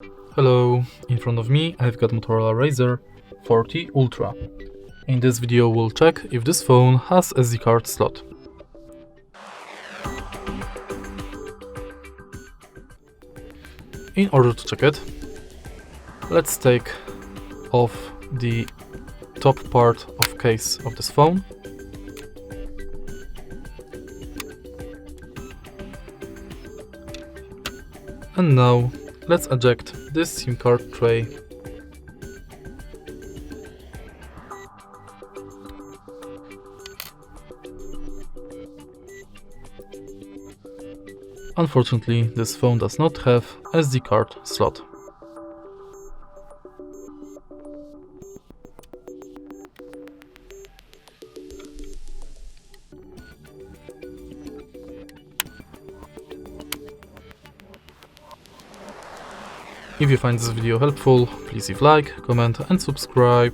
Hello, in front of me I've got Motorola Razr 40 Ultra. In this video we'll check if this phone has SD card slot. In order to check it, let's take off the top part of case of this phone. And now let's eject this SIM card tray. Unfortunately, this phone does not have SD card slot. If you find this video helpful, please leave like, comment and subscribe.